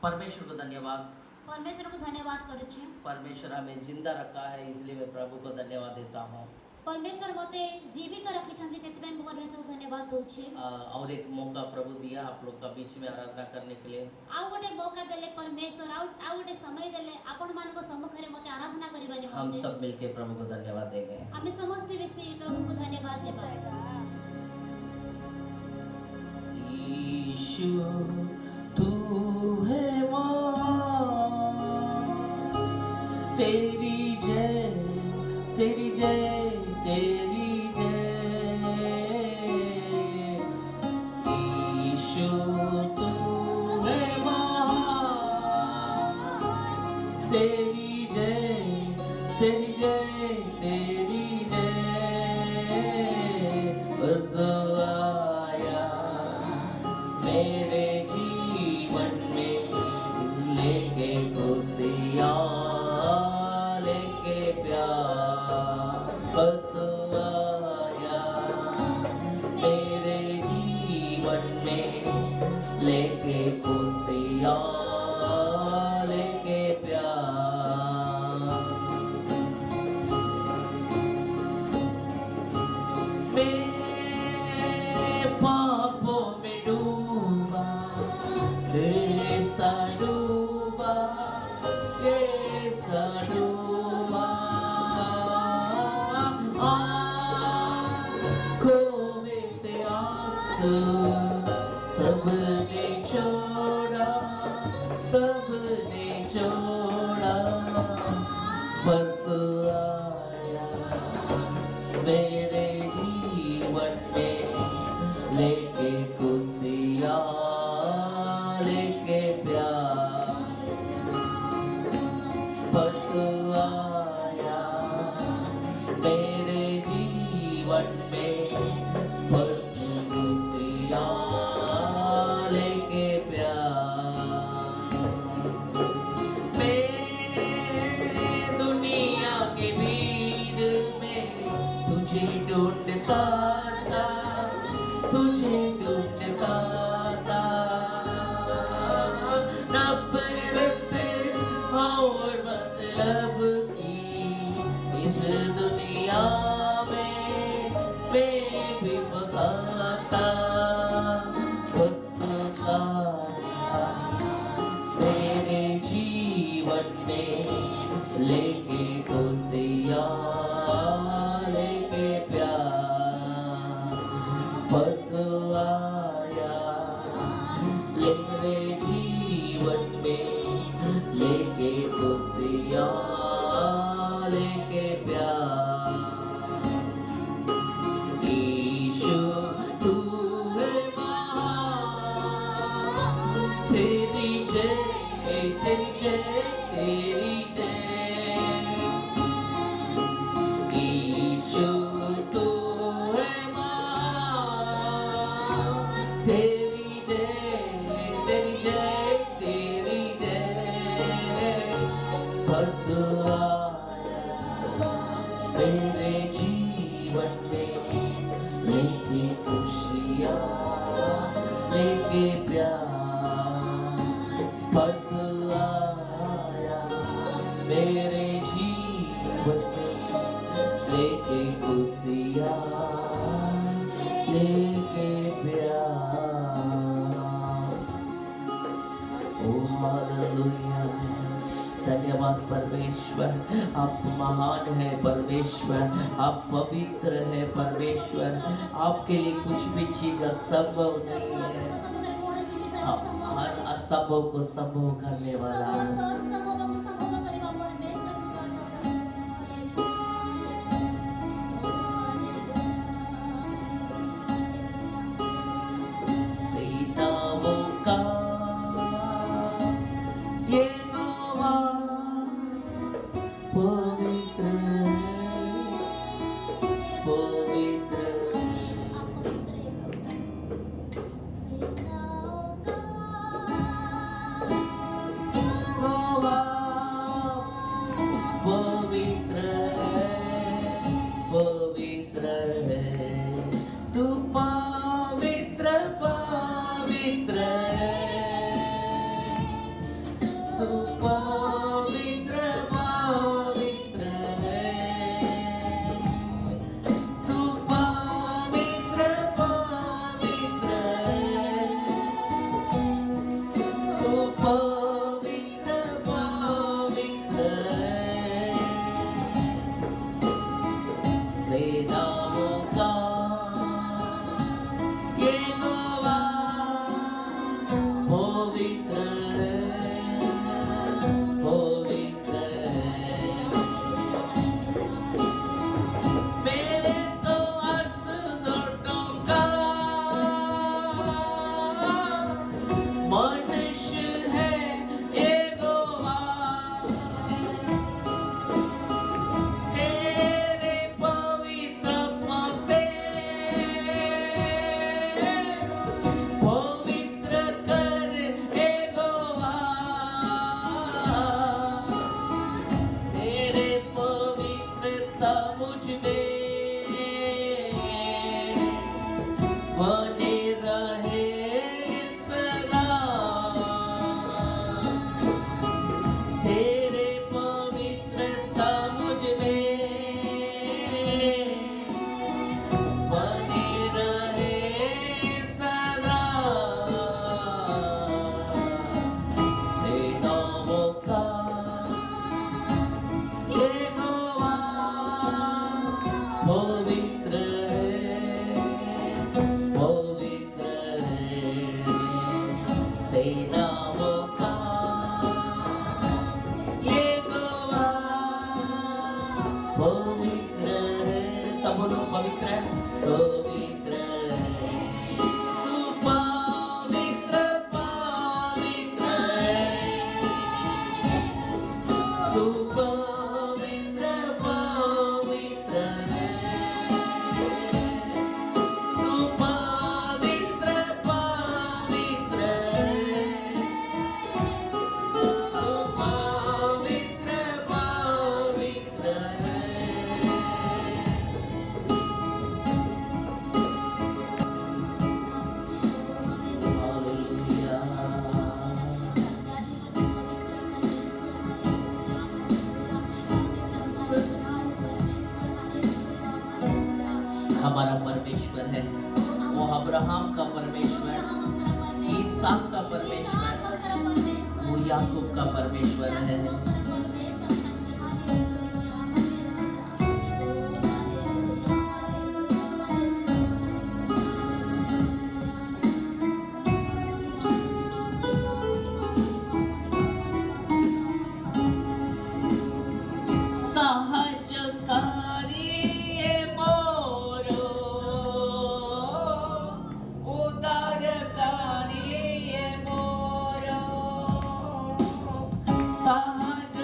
परमेश्वर को धन्यवाद। परमेश्वर को धन्यवाद करू छी। परमेश्वर हमें जिंदा रखा है, इसलिए मैं प्रभु को धन्यवाद देता हूँ। परमेश्वर मते जीवित रखी छंती, सेति मैं परमेश्वर को धन्यवाद दउ छी। और एक मौका प्रभु दिया आप लोग का बीच में आराधना करने के लिए। आउ गोटे मौका देले परमेश्वर, आउ गोटे समय देले आपण मान को सम्मुख रे मते आराधना करिबा निमंते। हम सब मिलके प्रभु को धन्यवाद देंगे। हमें समस्त मिसी प्रभु को धन्यवाद देबा। यीशु तू है मां, तेरी जय तेरी जय तेरी जय। यीशु तू है मां, तेरी जय तेरी जय तेरी जय। आया मेरे जीवन में लेके खुशियाँ लेके प्यार। आया मेरे जीवन में लेके खुशियाँ लेके प्यार। मैं पापों में डूबा, ऐसा डूबा ऐसा डूबा। आँखों में से आंसू सबने छोड़ा, सबने छोड़ा। पर तू आया मेरे जीवन में लेके खुशियाँ लेके प्यार। पर तू आया मेरे जीवन में पर खुशियाँ लेके प्यार। मैं दुनिया के भीड़ में तुझे ढूंढता था, तुझे ढूंढता था। नफरत और मतलब की इस दुनिया में मैं भी फंसा था। मेरे जीवन में लेके खुशियाँ लेके प्यार। पर तू आया मेरे जीवन में लेके खुशियाँ लेके प्यार। यीशु तू है महान, तेरी जय तेरी जय तेरी जय। यीशु तू है महान, तेरी जय तेरी जय तेरी जय। पर तू आया मेरे जीवन में लेके खुशियाँ लेके प्यार। पर तू आया मेरे जीवन में लेके खुशियाँ लेके प्यार। ओ हालेलुया, धन्यवाद परमेश्वर। आप महान है परमेश्वर, आप पवित्र है परमेश्वर। आपके लिए कुछ भी चीज असंभव नहीं है। आप हर असंभव को संभव करने वाला है। सीताओं का ये नोवा पवित्र पवित्र। नोवा पवित्र है, पवित्र है। मेरे तो असदों का मनुष्य है यहोवा, तेरे पवित्र आत्मा से पवित्र कर यहोवा, तेरे पवित्रता मुझ में बने रहे सदा, तेरे पवित्रता मुझ में बने रहे सदा। सेनाओं का यहोवा पवित्र है, पवित्र है। सेनाओं का यहोवा पवित्र है। सब बोलो पवित्र है, पवित्र है। तू पवित्र पवित्र है, तू पवित्र पवित्र है, तू पवित्र पवित्र है, तू पवित्र पवित्र है। हमारा परमेश्वर है, वो अब्राहम का परमेश्वर, ईसाक का परमेश्वर, वो याकूब का परमेश्वर है। सहजकारी ये मोरो, उदारकारी ये मोरो, सहज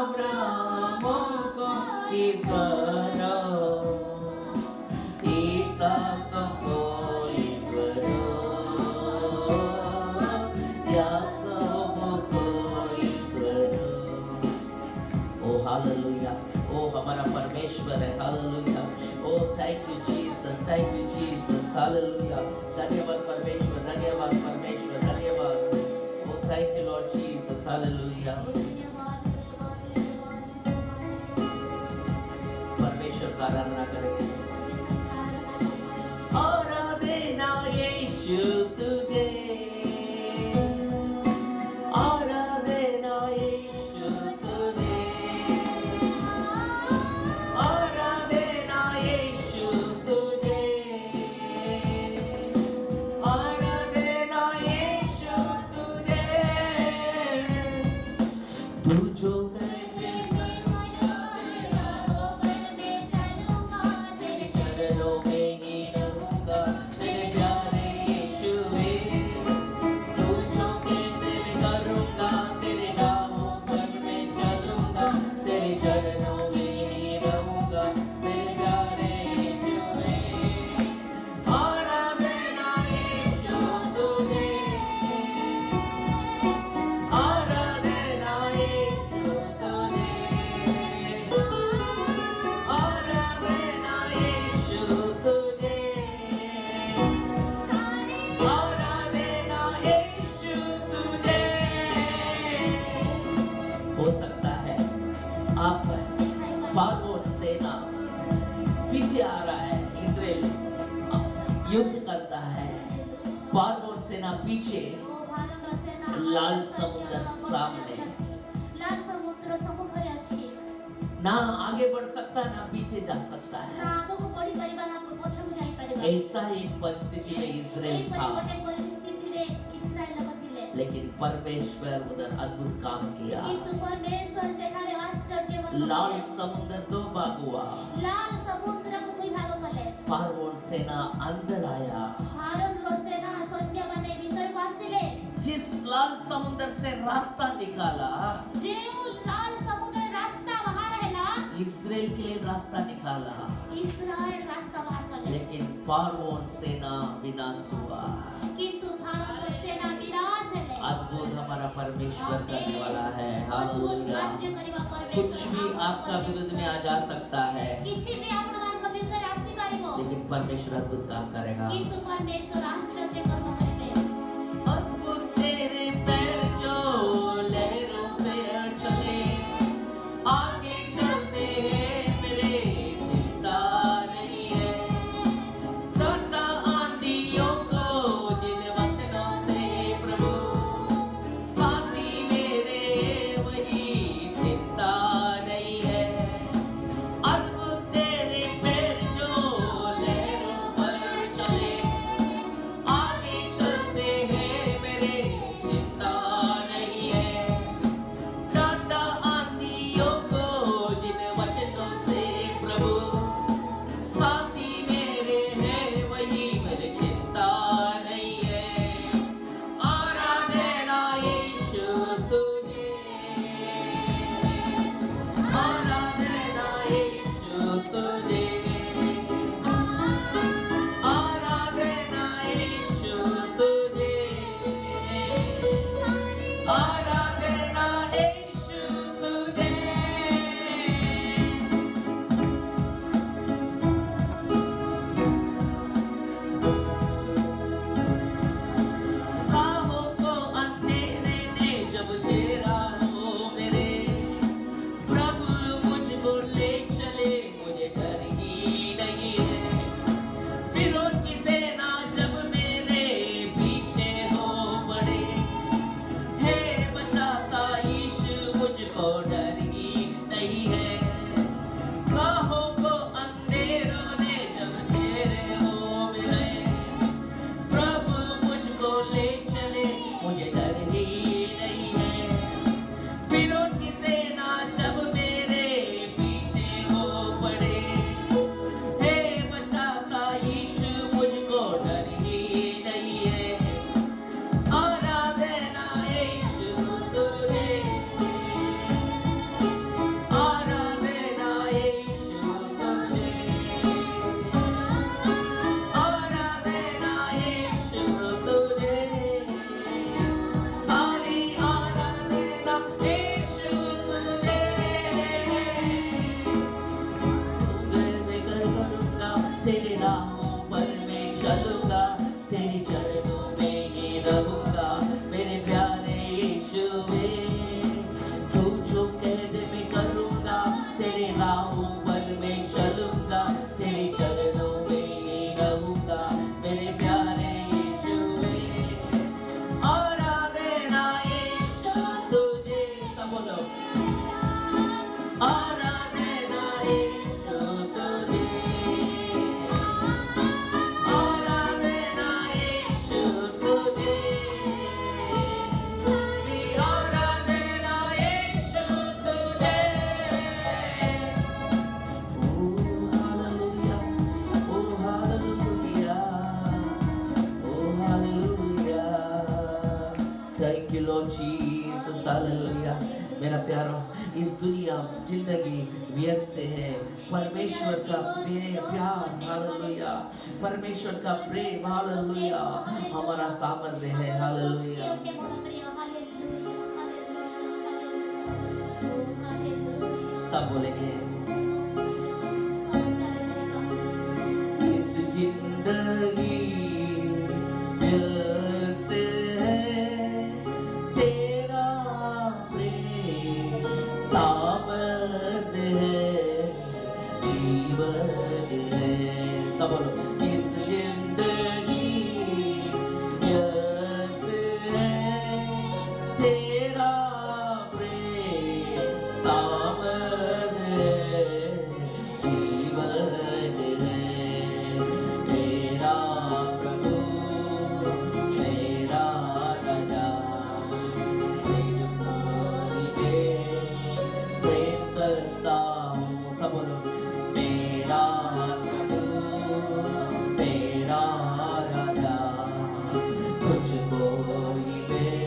अब्राहम को ईश्वर, इसहाक को ईश्वर, याकूब को ईश्वर। ओ हालेलुया, ओ हमारा परमेश्वर है, hallelujah. Oh thank you Jesus, thank you Jesus, hallelujah. धन्यवाद परमेश्वर, धन्यवाद परमेश्वर, धन्यवाद। Oh thank you Lord Jesus, hallelujah. परमेश्वर का आराधना करेंगे। आराधना यीशु तुझे, आराधना यीशु तुझे, आराधना यीशु तुझे, आराधना यीशु तुझे। तू जो कहते चरणों में ही रहूंगा, तेरे प्यारे यीशुवे। तू जो कहते मैं करूंगा, तेरे नामों पर मैं चलूंगा, तेरे चरणों में ही रहूंगा, तेरे प्यारे यीशुवे। आराधना यीशु तुझे, आराधना यीशु तुझे, आराधना यीशु तुझे, आराधना यीशु तुझे। हो सकता है आप फारओन सेना पीछे आ रहा है, इजराइल युद्ध करता है, फारओन सेना पीछे, लाल समुद्र सामने, लाल समुद्र सम्मुखରେ ଅଛି। ना आगे बढ़ सकता ना पीछे जा सकता ନା है। ଆଗକୁ ବଢି ପାରିବା ନା ପଛକୁ ଯାଇ ପାରିବା। ऐसा ही परिस्थिति में इजराइल ଏହିପରି था, ଗୋଟେ ପରିସ୍ଥିତିରେ ଇସ୍ରାଏଲ ଲୋକ ଥିଲେ। लेकिन परमेश्वर उधर अद्भुत काम किया। କିନ୍ତୁ ପରମେଶ୍ୱର ସେଠାରେ ଆଶ୍ଚର୍ଯ୍ୟ କଥା लाल କଲେ। समुद्र दो भाग हुआ, ଲାଲ ସମୁଦ୍ରକୁ ଦୁଇ ଭାଗ କଲେ। फारओन सेना अंदर आया। ଫାରୋନର ସେନା ସୈନ୍ୟମାନେ ଭିତରକୁ ଆସିଲେ। जिस लाल समुद्र से रास्ता निकाला, ଯେଉଁ ଲାଲ ସମୁଦ୍ର ରାସ୍ତା ବାହାର ହେଲା, इजराइल के लिए रास्ता निकाला, ଇସ୍ରାଏଲ ରାସ୍ତା ବାହାର କଲେ। लेकिन फारओन सेना विनाश हुआ। କିନ୍ତୁ ଫାରୋନର ସେନା ନିରାଶ ହେଲେ। अद्भुत हमारा परमेश्वर करने वाला है, ଅଦ୍ଭୁତ हालेलुया। କାର୍ଯ୍ୟ କରିବା कुछ ପରମେଶ୍ୱର भी आपका विरुद्ध में आ जा सकता है, କିଛି ବି ଆପଣମାନଙ୍କ ବିରୁଦ୍ଧରେ ଆସିପାରିବ। लेकिन परमेश्वर अद्भुत काम करेगा। କିନ୍ତୁ ପରମେଶ୍ୱର ଆଶ୍ଚର୍ଯ୍ୟ କର୍ମ କରିବେ। अद्भुत तेरे पैर जो लहरों पे चले, आगे चलते हैं मेरे चिंता नहीं है। तोता आंधियों को जिन वचनों से प्रभु साथी मेरे, वही चिंता नहीं है। अद्भुत तेरे पैर जो लहरों पर चले, आगे बोलो आराधना यीशु तुझे, आराधना यीशु तुझे, स्तुति आराधना यीशु तुझे। Oh hallelujah, oh hallelujah, thank you Lord Jesus, hallelujah। मेरा प्यारा, इस दुनिया जिंदगी व्यर्थ है, परमेश्वर का प्यार हालेलुया, परमेश्वर का प्रेम हालेलुया हमारा सामर्थ्य है हालेलुया। सब बोलेंगे इस जिंदगी व्यर्थ है, तेरा प्रेम सामर्थ्य है, जीवन है। सब बोलो इस जिंदगी व्यर्थ है, तेरा प्रेम सामर्थ्य है, जीवन है। मेरा प्रभु मेरा राजा, प्रेम करता हूँ। सब बोलो मेरा प्रभु मेरा राजा, तुझको ही मैं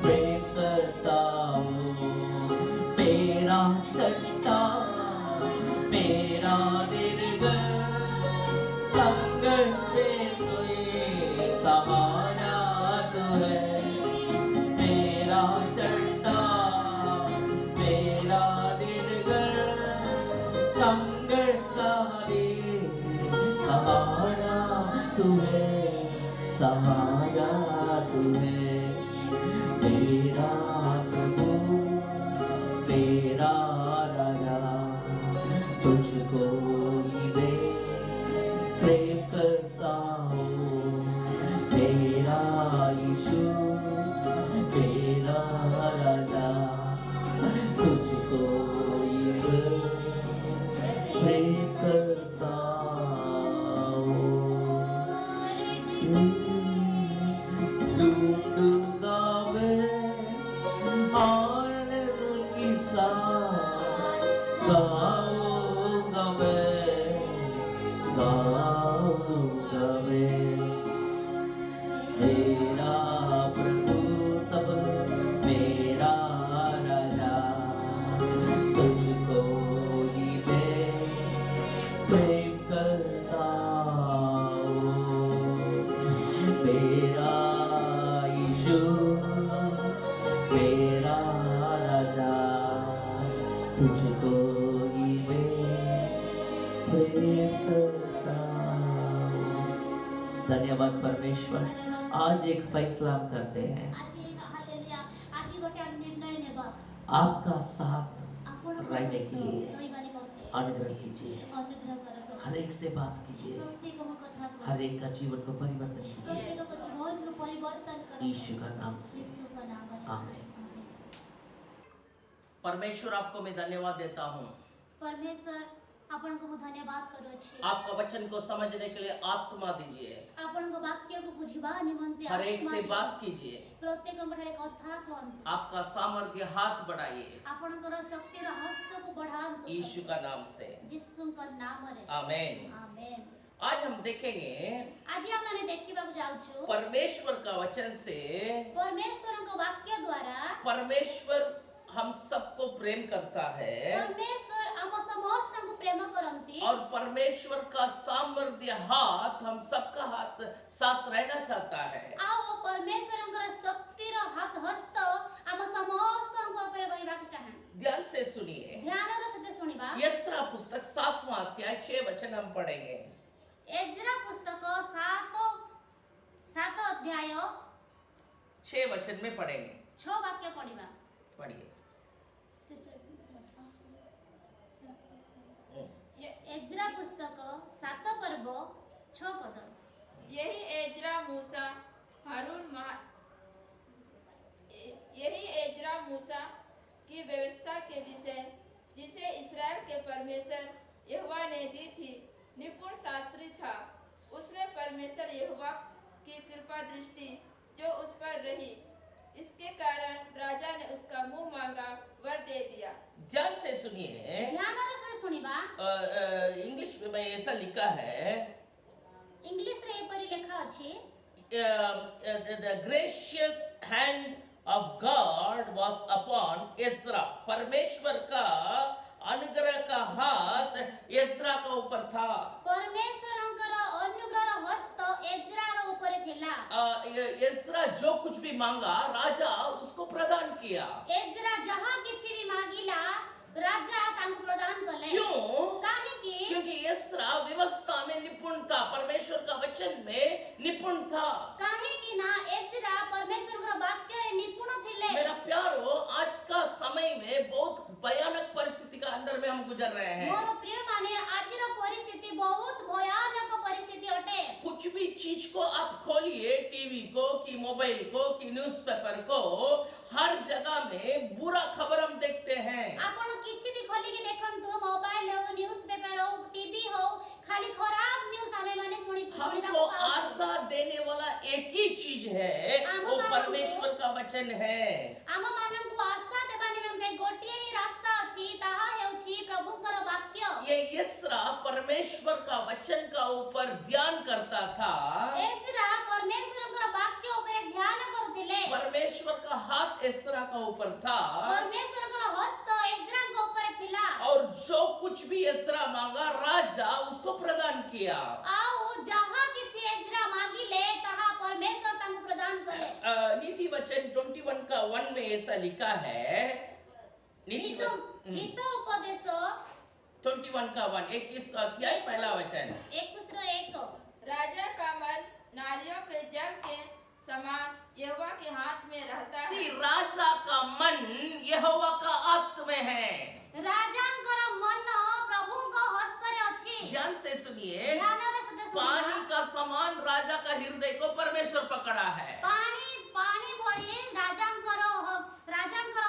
प्रेम करता हूँ। मेरा सट्टा मेरा निर्गल संकट में कोई सहारा तो है। मेरा चट्टा मेरा निर्गल संकट का सहारा तू है, सहारा तू है। मेरा प्रभु मेरा राजा, तुझको ही मैं प्रेम करता हूँ। मेरा यीशु मेरा राजा, तुझको ही मैं प्रेम करता हूँ। ढूंढूंगा मैं आनंद की सांस, गाऊंगा मैं, गाऊंगा मैं। मेरा प्रभु सब मेरा राजा, तुझको ही मैं प्रेम करता हूँ। मेरा यीशु मेरा राजा, तुझको ही मैं प्रेम करता हूँ। धन्यवाद परमेश्वर। आज एक फैसला हम करते हैं, आपका साथ रहने के लिए अनुग्रह कीजिए। हर एक से बात कीजिए, हर एक का जीवन को परिवर्तन कीजिए यीशु का नाम से, आमीन। परमेश्वर आपको मैं धन्यवाद देता हूँ। परमेश्वर आपनको ମୁଁ धन्यवाद କରୁଅଛି। आपका वचन को समझने के लिए आत्मा दीजिए, ଆପଣଙ୍କ ବାକ୍ୟକୁ ବୁଝିବା ନିମନ୍ତେ हर एक आत्मा से ଦିଅନ୍ତୁ। बात कीजिए। ପ୍ରତ୍ୟେକଙ୍କ ଠାରେ କଥା କୁହନ୍ତୁ। आपका सामर्थ्य हाथ बढ़ाइए ଆପଣଙ୍କର ଶକ୍ତିର ହସ୍ତକୁ ବଢାନ୍ତୁ यीशु का नाम से, ଯୀଶୁଙ୍କ ନାମରେ। आमीन। ଆମେନ୍। आज हम देखेंगे ଆଜି ଆମେ ଦେଖିବାକୁ ଯାଉଛୁ परमेश्वर का वचन से परमेश्वरଙ୍କ ବାକ୍ୟ ଦ୍ୱାରା परमेश्वर हम सबको प्रेम करता है परमेश्वर ଆମ ସମସ୍ତଙ୍କୁ ପ୍ରେମ କରନ୍ତି और परमेश्वर का सामर्थ्य हाथ हम सबका हाथ साथ रहना चाहता है। ଆଉ परमेश्वरଙ୍କର ଶକ୍ତିର ହାତ ହସ୍ତ ଆମ ସମସ୍ତଙ୍କ ଉପରେ ରହିବାକୁ ଚାହାନ୍ତି। ध्यान से सुनिए, ଧ୍ୟାନର ସହିତ ଶୁଣିବା। यस्रा पुस्तक 7वां अध्याय 6 वचन हम पढ़ेंगे। ଏଜ୍ରା ପୁସ୍ତକ 7 ଅଧ୍ୟାୟ 6 वचन में पढ़ेंगे। 6 ବାକ୍ୟ ପଢିବା। पढ़िए। एज्रा पुस्तक 7 पर्व 6 पद। यही एज्रा मूसा की व्यवस्था के विषय जिसे इस्राएल के परमेश्वर यहोवा ने दी थी निपुण शास्त्री था। उसने परमेश्वर यहोवा की कृपा दृष्टि जो उस पर रही, इसके कारण राजा ने उसका मुंह मांगा वर दे दिया। ध्यान से सुनिए, ध्यानर सहित सुनिबा। इंग्लिश में ऐसा लिखा है, इंग्लिश रे एपरि लेखा अछि, the gracious hand of God was upon Ezra। परमेश्वर का अनुग्रह का हाथ एज्रा का ऊपर था। परमेश्वरंकर अनुग्रह हस्त एज्रार ऊपर थिला। एज्रा जो कुछ भी मांगा राजा उसको प्रदान किया। एज्रा जहां किछि भी मांगिला राजा तांको प्रदान कले। क्यों? काहे कि क्योंकि एज्रा व्यवस्था में निपुण था, परमेश्वर का वचन में निपुण था। काहे कि ना एज्रा परमेश्वर का वाक्य रे निपुण थिले। मेरा प्यारो, आज का समय में बहुत भयानक परिस्थिति का अंदर में हम गुजर रहे हैं। मोर प्रिय माने आजिर परिस्थिति बहुत भयानक परिस्थिति अटे। कुछ भी चीज को आप खोलिए, टीवी को कि मोबाइल को कि न्यूज़पेपर को, हर जगह में बुरा खबर हम देखते हैं। आपण किछि भी खोली के देखंतु, मोबाइल हो, न्यूज़पेपर हो, टीवी हो, खाली खराब न्यूज़ हमें माने हमको आशा देने वाला एक ही चीज है, वो परमेश्वर का वचन है। आम माननकु आशा देबा निमंते गोटिए ही रास्ता अछि, ताहा हेउछि प्रभुकर वाक्य। ये एज्रा परमेश्वर का वचन का ऊपर ध्यान करता था। एज्रा परमेश्वरकर वाक्य ऊपर ध्यान करुथिले। परमेश्वर का हाथ एज्रा का ऊपर था। परमेश्वरकर हस्त एज्रा के ऊपर थिला। और जो कुछ भी एज्रा मांगा राजा उसको प्रदान किया। आओ जहां किछि एज्रा मांगिले ताहा परमेश्वर तांको प्रदान करे। नीति वचन 21 का 1 में ऐसा लिखा है। हित उपदेश 21 का 1, 21 अध्याय पहला वचन। 21 राजा का मन नालियों के जल के समान यहोवा के हाथ में रहता है। राजा का मन यहोवा का हाथ में है। राजांकर मन प्रभुंका हस्त रे अछि। ध्यान से सुनिए, ध्यानर सते सुनिबा। पानी का समान राजा का हृदय को परमेश्वर पकड़ा है। पानी भଳି राजांकर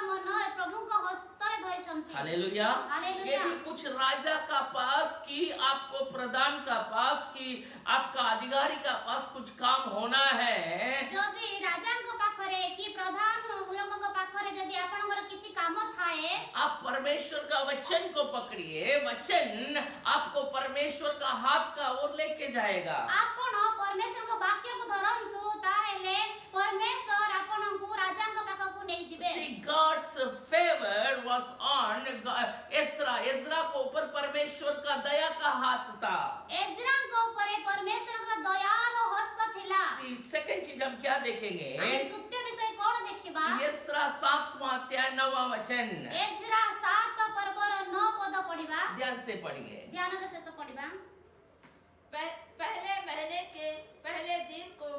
मन प्रभुंका हस्त रे धरिछंती। हालेलुया। हालेलुया। यदि कुछ राजा का पास की, आपको प्रधान का पास की, आपका अधिकारी का पास कुछ काम होना है, जदि राजांक पाखरे की प्रधान लोगों पाखरे जदि आपनकर किछि काम थाए, आप परमेश्वर का वचन को पकड़िए। वचन आपको परमेश्वर का हाथ का ओर लेके जाएगा। आपण परमेश्वर को वाक्य को धरंतु, ताहेले परमेश्वर आपनकु राजांक पाखकु नै जिबे। See, God's favor was on Ezra. Ezra को ऊपर परमेश्वर का दया का हाथ था। एज्रा को ऊपर परमेश्वर का दयार हस्त थिला। सेकंड चीज हम क्या देखेंगे? द्वितीय विषय कोन देखिबा? एज्रा 7वां अध्याय 9वां वचन। एज्रा 7 पर्वर 9 पद पढ़िबा। ध्यान से पढ़िए। ध्यान से तो पढ़िबा। पहले महीने के पहले दिन को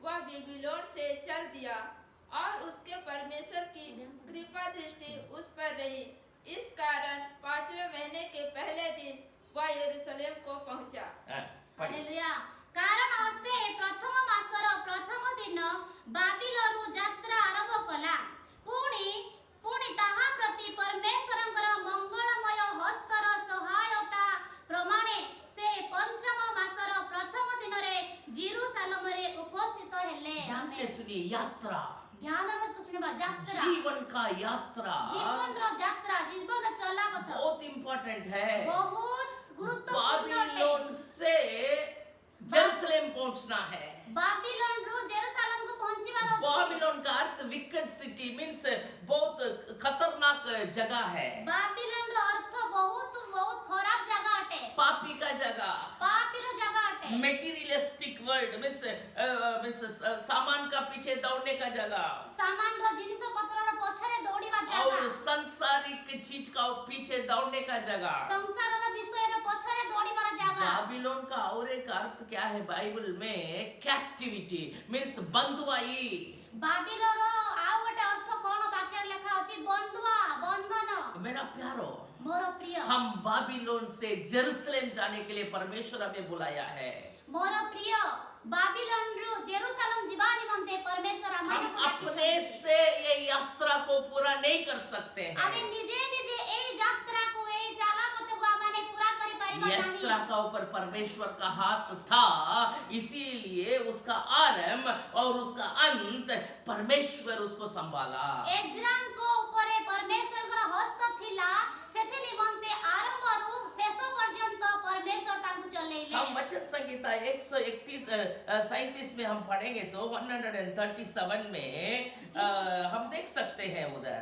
वह बेबीलोन से चल दिया और उसके परमेश्वर की कृपा दृष्टि उस पर रही। इस कारण 5वें महीने के पहले दिन वह यरूशलेम को पहुंचा। हालेलुया। कारण से प्रथम मासर प्रथम दिन बाबिलोन यात्रा आरंभ कला। पुणी ताहा प्रति परमेश्वरंकर मंगलमय हस्तर सहायता प्रमाणे से पंचम मासर प्रथम दिन रे जेरूशलेम रे उपस्थित हेले। ध्यान से सुनिए, यात्रा। ध्यान से सुनिबा। यात्रा जीवन का यात्रा। जीवन रो यात्रा, जीवन रो चला कथा बहुत इंपॉर्टेंट है। बहुत गुरुत्वपूर्ण है। बाबिलोन से जेरूशलेम पहुंचना है। बाबिलोन रो जेरूशलेम को पहुंचीबार अछि। बाबिलोन का अर्थ विकेट सिटी मींस बहुत खतरनाक जगह है। बाबिलोन रो अर्थ बहुत खराब जगह अटे। पापी का जगह। पापी रो जगह अटे। मेटीरियलिस्टिक वर्ल्ड मींस सामान का पीछे दौड़ने का जगह। सामान रो जिनिस पत्र रो पछरे दौड़ीबा जगह। और सांसारिक चीज का पीछे दौड़ने का जगह। संसार रो विषय रो पछरे दौड़ीबार जगह। बाबिलोन का और एक अर्थ क्या है बाइबल में? कैप्टिविटी मींस बंधुआई। बाबिलोन रो आ गोटे अर्थ कोन वाक्य लेखा अछि? बंधुआ, बंधन। मेरा प्यारो, ମୋର ପ୍ରିୟ हम बाबिलोन से जेरूसलेम जाने के लिए परमेश्वर हमें बुलाया है। ମୋର ପ୍ରିୟ ବାବିଲୋନରୁ ଜେରୁସାଲେମ ଯିବା ନିମନ୍ତେ ପରମେଶ୍ୱର हम ଆମମାନଙ୍କୁ अपने ଡାକିଛନ୍ତି। से ये यात्रा को पूरा नहीं कर सकते ଆମେ हैं। ନିଜେ ନିଜେ ଏଇ ଯାତ୍ରାକୁ ଏଇ ଚାଲାପଥକୁ ଆମେ ପୁରା କରିପାରିବା यस्रा ନାହିଁ। का ऊपर परमेश्वर का हाथ था, इसीलिए उसका आरंभ और उसका अंत परमेश्वर उसको संभाला। ଏଜ୍ରାଙ୍କ ଉପରେ ପରମେଶ୍ୱରଙ୍କର ହସ୍ତ ଥିଲା, ସେଥି ନିମନ୍ତେ ଆରମ୍ଭରୁ ଶେଷ ପର୍ଯ୍ୟନ୍ତ ପରମେଶ୍ୱର ତାଙ୍କୁ ଚଲେଇଲେ। हम वचन संहिता 137 में हम पढ़ेंगे तो 137 में हम देख सकते हैं उधर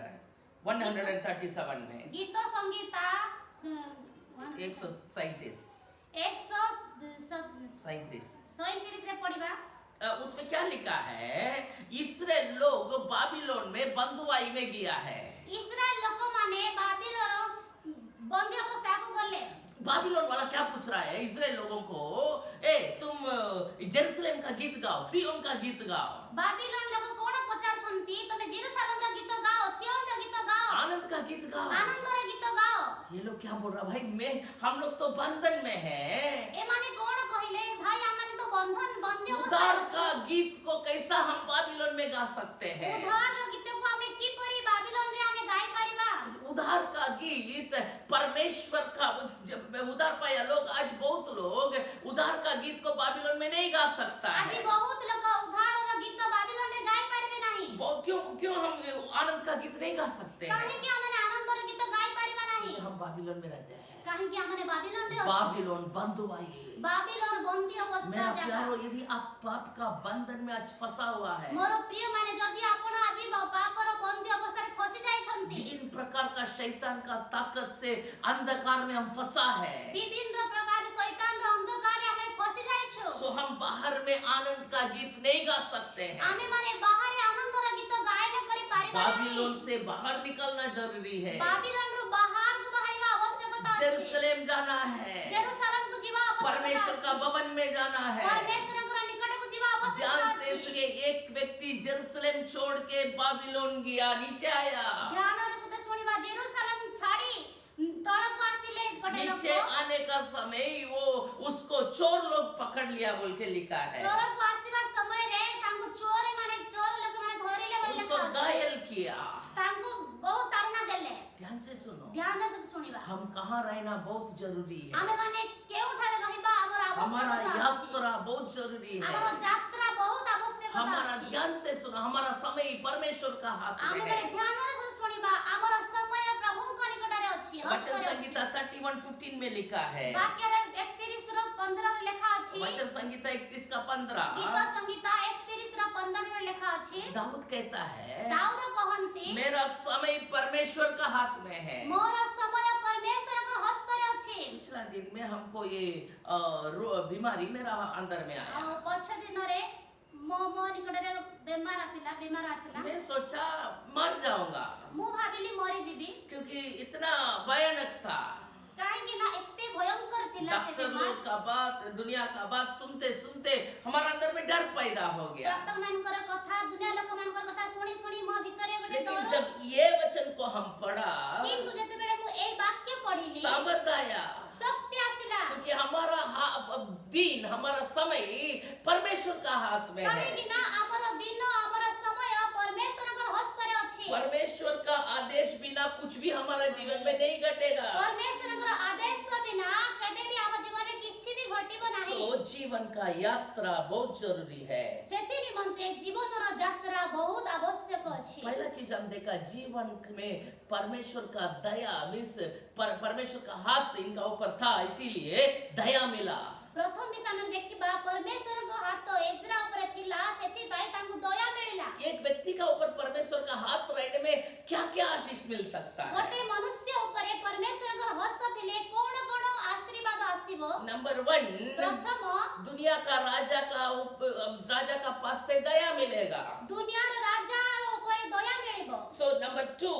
137 में ଗୀତ ସଂଗୀତା 137 137 ରେ ପଢିବା। उसमें क्या लिखा है? इस्राएल लोग बाबिलोन में बंधुआई में गया है। ଇସ୍ରାଏଲ ଲୋକମାନେ ବାବିଲର ବନ୍ଦୀ ଅବସ୍ଥାକୁ ଗଲେ। बाबिलोन वाला क्या पूछ रहा है इस्राएल लोगों को? तुम जेरूसलेम का गीत गाओ, सिय्योन का गीत गाओ। ବାବିଲନ ଲୋକ କଣ ପଚାରୁଛନ୍ତି? ତମେ ଜେରୁସାଲେମର ଗୀତ ଗାଅ, ସିୟୋନର ଗୀତ ଗାଅ, आनंद का गीत गाओ। ଆନନ୍ଦର ଗୀତ ଗାଅ। ये लोग क्या बोल रहा भाई? हम लोग तो बंधन में हैं। ଏମାନେ କଣ କହିଲେ? ଭାଇ ଆମମାନେ ତ ବନ୍ଦୀ उद्धार ଅବସ୍ଥାରେ का ଅଛୁ। गीत को कैसा हम बाबिलोन में गा सकते हैं? ଉଦ୍ଧାରର ଗୀତକୁ ଆମେ କିପରି ବାବିଲନରେ ଆମେ ଗାଇ ପାରିବା? उद्धार का गीत परमेश्वर का, जब मैं उद्धार पाया लोग, आज बहुत लोग उद्धार का गीत को बाबिलोन में नहीं गा सकता ଆଜି है। ବହୁତ ଲୋକ ଉଦ୍ଧାରର ଗୀତ ବାବିଲନରେ ଗାଇ ପାରିବେ ନାହିଁ। क्यों हम आनंद का गीत नहीं गा सकते हैं? କାହିଁକି ଆମମାନେ ଆନନ୍ଦର ଗୀତ ଗାଇ ପାରିବା ନାହିଁ? हम बाबिलोन में रहते हैं। କାହିଁକି ଆମମାନେ ବାବିଲନରେ ଅଛୁ? बाबिलोन बंधुआई। ବାବିଲନ ବନ୍ଦୀ ଅବସ୍ଥା मेरा ଜାଗା। प्यारो, यदि आप पाप का बंधन में आज फंसा हुआ है, ମୋର ପ୍ରିୟ ମାନେ, ଯଦି ଆପଣ ଆଜି ପାପର ବନ୍ଦୀ ଅବସ୍ଥାରେ ଫସି ଯାଇଛନ୍ତି, इन प्रकार का शैतान का ताकत से अंधकार में हम फंसा है, ବିଭିନ୍ନ ପ୍ରକାର ଶୈତାନର ଅନ୍ଧକାରରେ ଆମେ ଫସି ଯାଇଛୁ। सो हम बाहर में आनंद का गीत नहीं गा सकते हैं। ଆମେ ମାନେ ବାହାରେ ଆନନ୍ଦର ଗୀତ ଗାୟନ କରି ପାରିବା बाबिलोन ନାହିଁ। से बाहर निकलना जरूरी है। ବାବିଲନରୁ ବାହାରକୁ ବାହାରିବା ଆବଶ୍ୟକତା ଅଛି। जेरूसलेम जाना है, ଜେରୁସାଲେମକୁ ଯିବା ଆବଶ୍ୟକତା परमेश्वर का ଅଛି। भवन में जाना है। ପରମେଶ୍ୱରଙ୍କର ନିକଟକୁ ଯିବା ଆବଶ୍ୟକତା ध्यान से ଅଛି। सुनिए, एक व्यक्ति जेरूसलेम छोड़ के बाबिलोन गया, नीचे आया। ଧ୍ୟାନର ସହିତ ଶୁଣିବା। ଜେରୁସାଲେମ ଛାଡି ତଳକୁ ଆସିଲେ ଗୋଟେ नीचे ଲୋକ। आने का समय वो उसको चोर लोग पकड़ लिया बोल के लिखा है। ତଳକୁ ଆସିବା ସମୟରେ ତାଙ୍କୁ ଚୋର ଲୋକମାନେ ଧରିଲେ ବୋଲି उसको ଲେଖା ଅଛି। घायल किया। ତାଙ୍କୁ ବହୁତ ତାଡ଼ନା ଦେଲେ। ध्यान से सुनो, ଧ୍ୟାନର ସହିତ ଶୁଣିବା। हम कहाँ रहना बहुत जरूरी है। ଆମେ ମାନେ କେଉଁଠାରେ ରହିବା ଆମର हमारा ଆବଶ୍ୟକତା ଅଛି। यात्रा बहुत जरूरी ଆମର है। ଯାତ୍ରା ବହୁତ ଆବଶ୍ୟକତା हमारा ଅଛି। ध्यान से सुनो, हमारा समय परमेश्वर का हाथ ଆମେ में ମାନେ है। ଧ୍ୟାନର ସହିତ ଶୁଣିବା। ଆମର ସମୟ ପ୍ରଭୁଙ୍କ ନିକଟରେ ଅଛି, वचन ହସ୍ତରେ ଅଛି। संहिता 31:15 में लिखा है। ବାକ୍ୟରେ 31:15 ଲେଖା ଅଛି। वचन संहिता 31:15। ଗୀତ ସଂଗୀତା 31:15 ଲେଖା ଅଛି। दाऊद कहता है, ଦାଉଦ କହନ୍ତି, मेरा समय परमेश्वर का हाथ में है। ମୋର ସମୟ ପରମେଶ୍ୱରଙ୍କ ହସ୍ତରେ ଅଛି। पिछला दिन में हमको ये बीमारी मेरा अंदर में आया। ଆଉ ପଛ ଦିନରେ ମୋ ନିକଟରେ ବେମାର ଆସିଲା। मैं सोचा मर जाऊंगा, ମୁଁ ଭାବିଲି ମରିଯିବି। क्योंकि इतना भयानक था। କାହିଁକି ନା ଏତେ ଭୟଙ୍କର ଥିଲା ସେ डॉक्टर ବେମାର। लोग का बात, दुनिया का बात सुनते सुनते हमारा अंदर में डर पैदा हो गया। ଡକ୍ଟର ମାନଙ୍କର କଥା, ଦୁନିଆ ଲୋକମାନଙ୍କର କଥା ଶୁଣି ଶୁଣି ମୋ ଭିତରେ ଗୋଟେ लेकिन ଡର। जब ये वचन को हम पढ़ा, କିନ୍ତୁ ଯେତେବେଳେ ମୁଁ ଏଇ ବାକ୍ୟ ପଢିଲି, सामर्थ आया, ଶକ୍ତି ଆସିଲା। क्योंकि हमारा दिन, हमारा समय परमेश्वर का हाथ में କାହିଁକି है। ନା ଆମର ଦିନ, ଆମର ସମୟ ପରମେଶ୍ୱରଙ୍କ ହସ୍ତରେ ଅଛି। परमेश्वर का आदेश बिना कुछ भी हमारा जीवन में नहीं घटेगा। ପରମେଶ୍ୱରଙ୍କର ଆଦେଶ ବିନା କେବେ ବି ଆମ ଜୀବନରେ କିଛି ବି ଘଟିବ ନାହିଁ। तो जीवन का यात्रा बहुत जरूरी है। ସେଥି ନିମନ୍ତେ ଜୀବନର ଯାତ୍ରା ବହୁତ ଆବଶ୍ୟକ ଅଛି। पहला चीज हम देखा, जीवन में परमेश्वर का दया मीन्स परमेश्वर का हाथ इनका ऊपर था, इसीलिए दया मिला। ପ୍ରଥମ ବିଷୟ ଆମେ ଦେଖିବା, ପରମେଶ୍ୱରଙ୍କ ହାତ ଏଜ୍ରା ଉପରେ ଥିଲା, ସେଥିପାଇଁ ତାଙ୍କୁ ଦୟା ମିଳିଲା। एक व्यक्ति का ऊपर परमेश्वर का हाथ रहने में क्या क्या आशीष मिल सकता है? ଗୋଟେ ମନୁଷ୍ୟ ଉପରେ ପରମେଶ୍ୱରଙ୍କ ହସ୍ତ ଥିଲେ କଣ କଣ ଆଶୀର୍ବାଦ ଆସିବ? नंबर 1, ପ୍ରଥମ, दुनिया का राजा का पास से दया मिलेगा। ଦୁନିଆର ରାଜା ଉପରେ ଦୟା ମିଳିବ। सो नंबर 2,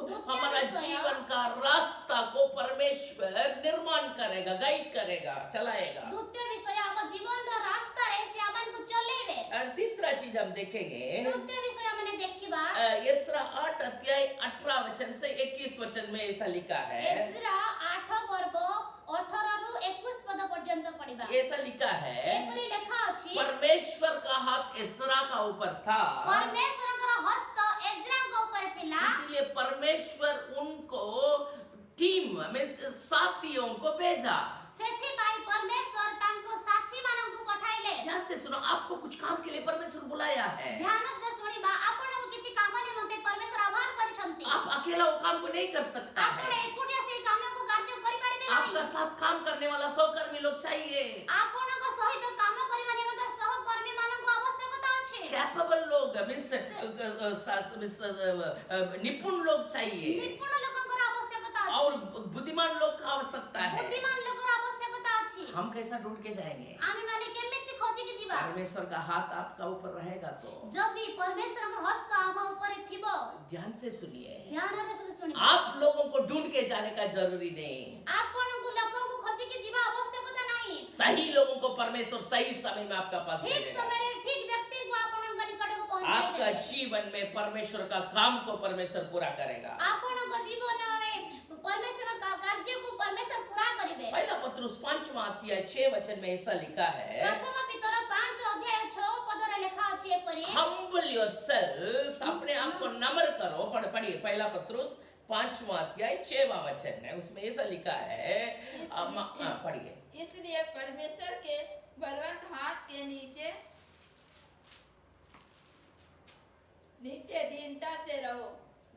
द्वितीय हमारा विषय, जीवन का रास्ता को परमेश्वर निर्माण करेगा, गाइड करेगा, चलाएगा। ଦ୍ୱିତୀୟ ବିଷୟ, ଆମ ଜୀବନର ରାସ୍ତାରେ ସେ ଆମକୁ ଚଲେଇବେ। तीसरा चीज हम देखेंगे तृतीय विषय हमने देखिबा यस्रा 8 अध्याय 18 वचन से 21 वचन में ऐसा लिखा है। एज्रा 8 पर्व 18 रु 21 पद पर्यंत पढ़िबा। ऐसा लिखा है एपरि लेखा अछि परमेश्वर का हाथ एस्रा का ऊपर था, परमेश्वरଙ୍କର हस्त एज्राଙ୍କ ଉପରେ ଥିଲା, इसलिए परमेश्वर उनको टीम में साथियों को भेजा। ସେଥିପାଇଁ परमेश्वर ତାଙ୍କ ସାଥୀ ମାନଙ୍କୁ ପଠାଇଲେ। ध्यान से सुनो, आपको कुछ काम के लिए परमेश्वर बुलाया है। ଧ୍ୟାନ ସହିତ ଶୁଣିବା, ଆପଣଙ୍କୁ କିଛି କାମ ନିମନ୍ତେ परमेश्वर ଆହ୍ୱାନ କରିଛନ୍ତି। आप अकेला वो काम को नहीं कर सकता ଆପଣ है। ଏକୁଟିଆ ସେହି କାମକୁ କାର୍ଯ୍ୟ କରିପାରିବେ आपका ନାହିଁ। साथ काम करने वाला सहकर्मी लोग चाहिए, ଆପଣଙ୍କ ସହିତ କାମ କରିବା ନିମନ୍ତେ ସହକର୍ମୀ ମାନଙ୍କୁ ଆବଶ୍ୟକତା ଅଛି। कैपेबल लोग, निपुण लोग चाहिए ନିପୁଣ ଲୋକଙ୍କର ଆବଶ୍ୟକତା और ଅଛି। बुद्धिमान लोग का आवश्यकता है। ବୁଦ୍ଧିମାନ ଲୋକର ଆବଶ୍ୟକତା ଅଛି। हम कैसा ढूंढ के जाएंगे? ଆମେମାନେ କେମିତି ଖୋଜିକି ଯିବା? परमेश्वर का हाथ आपका ऊपर रहेगा तो ଯଦି ପରମେଶ୍ୱରଙ୍କ ହସ୍ତ ଆମ ଉପରେ ଥିବ, ध्यान से सुनिए, ଧ୍ୟାନର ସହିତ ଶୁଣିବା। आप लोगों को ढूंढ के जाने का जरूरी नहीं, ଆପଣଙ୍କୁ ଲୋକଙ୍କୁ ଖୋଜିକି ଯିବା ଆବଶ୍ୟକତା ନାହିଁ। सही लोगों को परमेश्वर सही समय में आपका पास ଠିକ भेजेगा। ସମୟରେ ଠିକ ବ୍ୟକ୍ତିଙ୍କୁ ଆପଣଙ୍କ ନିକଟକୁ आपका ପହଞ୍ଚାଇଦେବେ। जीवन में परमेश्वर का काम को परमेश्वर पूरा करेगा। ଆପଣଙ୍କ ଜୀବନରେ ପରମେଶ୍ୱରଙ୍କ କାର୍ଯ୍ୟକୁ ପରମେଶ୍ୱର ପୁରା କରିବେ। पहला पत्रुस 5वां अध्याय 6 वचन में ऐसा लिखा है, ପ୍ରଥମ ପିତର 5 ଅଧ୍ୟାୟ 6 ପଦରେ ଲେଖା ଅଛି ଏପରି, हम्बल योरसेल्व्स, अपने आप को नम्र करो। पढ़िए पहला पत्रुस 5वां अध्याय 6वां वचन है, उसमें ऐसा लिखा है, पढ़िए। इसलिए परमेश्वर के बलवंत हाथ के नीचे दीनता से रहो,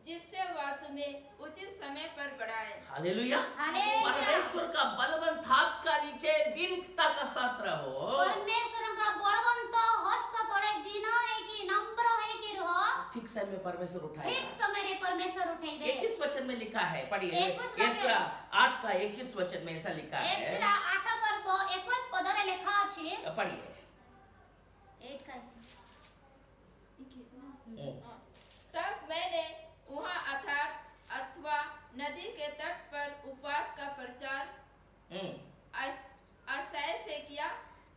जिससे वह तुम्हें उचित समय पर बढ़ाए। हालेलुया। हालेलुया। परमेश्वर का बलवंत हाथ का नीचे दीनता का साथ रहो। ପରମେଶ୍ୱରଙ୍କର ବଳବନ୍ତ ହସ୍ତ ତଳେ ଦୀନ ହେଇକି ନମ୍ର ହେଇକି ରୁହ। ठीक समय में परमेश्वर ଠିକ उठाएगा। ସମୟରେ ପରମେଶ୍ୱର ଉଠେଇବେ। 21 वचन में लिखा है, पढ़िए 21 वचन। एस्रा 8 का 21 वचन में ऐसा लिखा है, ଏଜ୍ରା 8 ପର୍ବ 21 ପଦରେ ଲେଖା ଅଛି। पढ़िए। 8 का तब मैंने वहाँ अथवा नदी के तट पर उपवास का प्रचार आशय से किया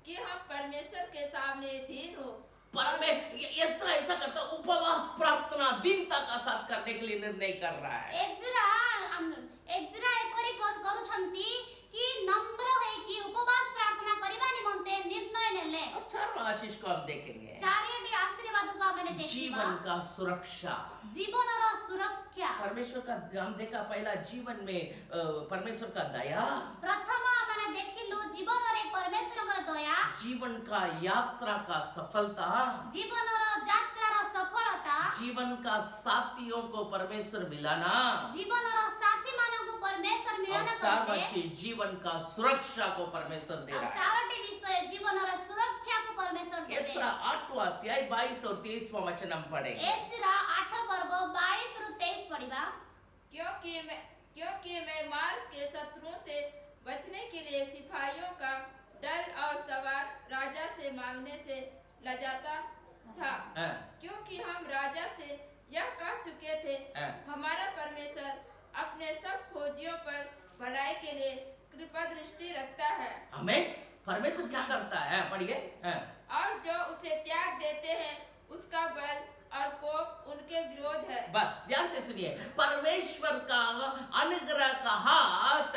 कि हम परमेश्वर के सामने दीन हो। एस्रा ऐसा करता, उपवास प्रार्थना दीनता का साथ करने के लिए निर्णय कर रहा है। ଏଜ୍ରା ଏପରି କରୁଛନ୍ତି कि नम्र ହେଇକି ଉପବାସ ପ୍ରାର୍ଥନା କରିବା ନିମନ୍ତେ ନିର୍ଣ୍ଣୟ ନେଲେ। अब 4वां आशीष को हम देखेंगे, ଚାରିଟି ଆଶୀର୍ବାଦକୁ ଆମେ ଦେଖିବା। जीवन का सुरक्षा। ଜୀବନର ସୁରକ୍ଷା। परमेश्वर का नाम देखा, पहला जीवन में परमेश्वर का दया, ପ୍ରଥମ ଆମେ ଦେଖିଲୁ ଜୀବନରେ ପରମେଶ୍ୱରଙ୍କର ଦୟା, जीवन का यात्रा का सफलता, ଜୀବନର ଯାତ୍ରାର ସଫଳତା, जीवन का साथियों को परमेश्वर मिलाना, ଜୀବନର ସାଥୀମାନଙ୍କୁ ପରମେଶ୍ୱର और ମିଳନ चारवां କରିବେ। चीज जीवन का सुरक्षा को परमेश्वर दे ଆଉ रहा है। ଚାରୋଟି ବିଷୟ ଜୀବନର ସୁରକ୍ଷାକୁ ପରମେଶ୍ୱର ଦେବେ। एस्रा 8वां अध्याय 22 और 23वां वचन हम पढ़ेंगे। ଏଜ୍ରା 8 ପର୍ବ 22 ରୁ 23 पढ़िबा। क्योंकि मैं मार्ग के शत्रुओं से बचने के लिए सिपाहियों का दल और सवार राजा से मांगने से लजाता था, क्योंकि हम राजा से यह कह चुके थे, हमारा परमेश्वर अपने सब खोजियों पर भलाई के लिए कृपा दृष्टि रखता है। हमें परमेश्वर क्या करता है, पढ़िए। और जो उसे त्याग देते हैं उसका बल और कोप उनके विरोध है। बस ध्यान से सुनिए, परमेश्वर का अनुग्रह का हाथ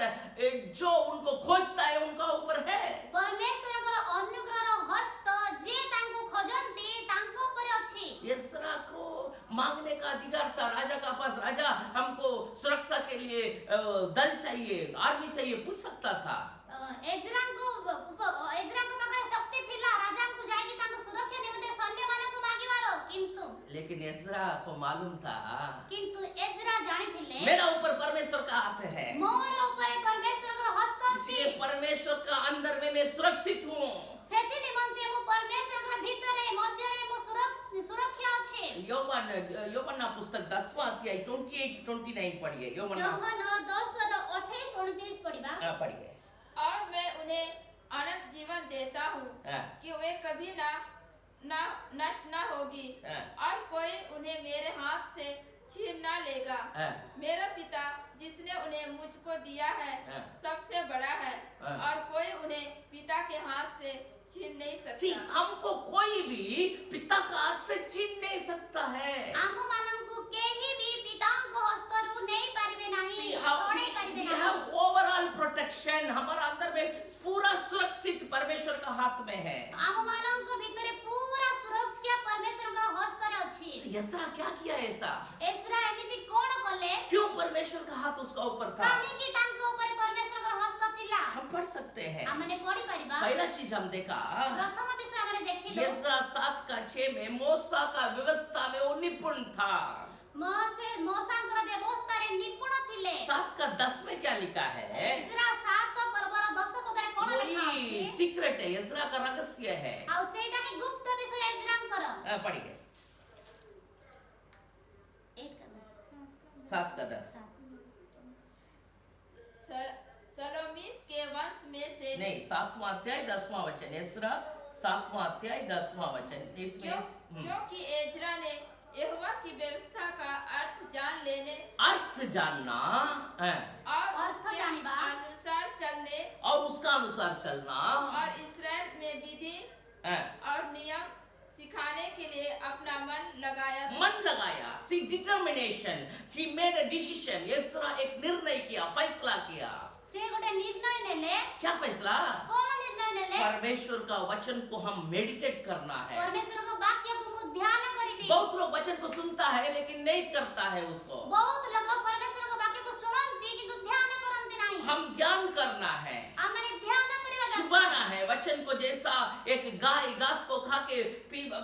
जो उनको खोजता है उनका ऊपर है। परमेश्वरଙ୍କର ଅନୁଗ୍ରହର ହସ୍ତ ଯିଏ ତାଙ୍କୁ ଖୋଜନ୍ତି ତାଙ୍କ ଉପରେ ଅଛି। एस्रा को मांगने का अधिकार था राजा का पास, राजा हमको सुरक्षा के लिए दल चाहिए, आर्मी चाहिए, पूछ सकता था। ଏଜ୍ରାଙ୍କ ପାଖରେ ଶକ୍ତି ଥିଲା ରାଜାଙ୍କୁ ଯାଇକି ତାଙ୍କ ସୁରକ୍ଷା ନିମନ୍ତେ ସୈନ୍ୟମାନଙ୍କୁ ମାଗିବାର, लेकिन एस्रा को मालूम था କିନ୍ତୁ ଏଜ୍ରା ଜାଣିଥିଲେ मेरा ऊपर परमेश्वर का हाथ है, ମୋର ଉପରେ ପରମେଶ୍ୱରଙ୍କର ହସ୍ତ ଅଛି। इसलिए परमेश्वर का अंदर में मैं सुरक्षित हूँ। ସେଥି ନିମନ୍ତେ ମୁଁ ପରମେଶ୍ୱରଙ୍କର ଭିତରେ ମଧ୍ୟରେ ମୁଁ ସୁରକ୍ଷା ଅଛି। योहन्ना पुस्तक 10वां अध्याय 28-29 पढ़िए। ଯୋହନ 10:28-29 पढ़िबा। पढ़िए। और मैं उन्हें अनंत जीवन देता हूँ कि वे कभी नष्ट न होगी, और कोई उन्हें मेरे हाथ से छीन न लेगा। मेरा पिता जिसने उन्हें मुझको दिया है सबसे बड़ा है, और कोई उन्हें पिता के हाथ से छीन नहीं सी सकता। हमको कोई भी पिता का हाथ से छीन नहीं सकता है। आम मानंकु केही भी पितांक हस्तरु नहीं पारिबे नाही, See, छोड़े पारिबे we नाही। have overall protection, हमारा अंदर में पूरा सुरक्षित परमेश्वर का हाथ में है। आम मानंकु भितरे पूरा सुरक्षा परमेश्वरଙ୍କର हस्तरे अछि। See, यसरा क्या किया ऐसा? एसरा एमिति कोण कले? क्यों परमेश्वर का हाथ उसका ऊपर था? काहेकि तांको ऊपर परमेश्वरଙ୍କର हस्त थिला। हम पढ़ सकते हैं। हमने पढ़ी परिबा। पहला चीज हम देखा, प्रथम विषय हमने देखिलो। यशा 7:6 में मूसा का व्यवस्था में वो निपुण था। मोसांकर व्यवस्था रे निपुण थिले। 7:10 में क्या लिखा है? एजरा 7 पर्वर 10 पदरे कोण लिखा वही अछि? सीक्रेट है, यशरा का रहस्य है। आ सेटा ही गुप्त विषय एजरांकर। पढ़िए 7:10। सलोमीत के वंश में से नहीं, 7वां अध्याय 10वां वचन। यशरा 7वां अध्याय 10वां वचन। इसमें क्योंकि एजरा ने यहोवा की व्यवस्था का अर्थ जान लेने अर्थ जानना और अर्थ उसके जानिबा अनुसार चलने और उसका अनुसार चलना और इस्राएल में विधि और नियम सिखाने के लिए अपना मन लगाया। She determination, he made a decision. यशरा एक निर्णय किया, फैसला किया। से गोटे निर्णय नेले। क्या फैसला? कोण निर्णय नेले? परमेश्वर का वचन को हम मेडिटेट करना है। परमेश्वर का वाक्य को मु ध्यान करिबी। बहुत लोग वचन को सुनता है लेकिन नहीं करता है उसको। बहुत लोग परमेश्वर का वाक्य को सुनंती किंतु ध्यान करंती नहीं। हम ध्यान करना है, हमने ध्यान करिबा छुपाना है वचन को। जैसा एक गाय घास को खा के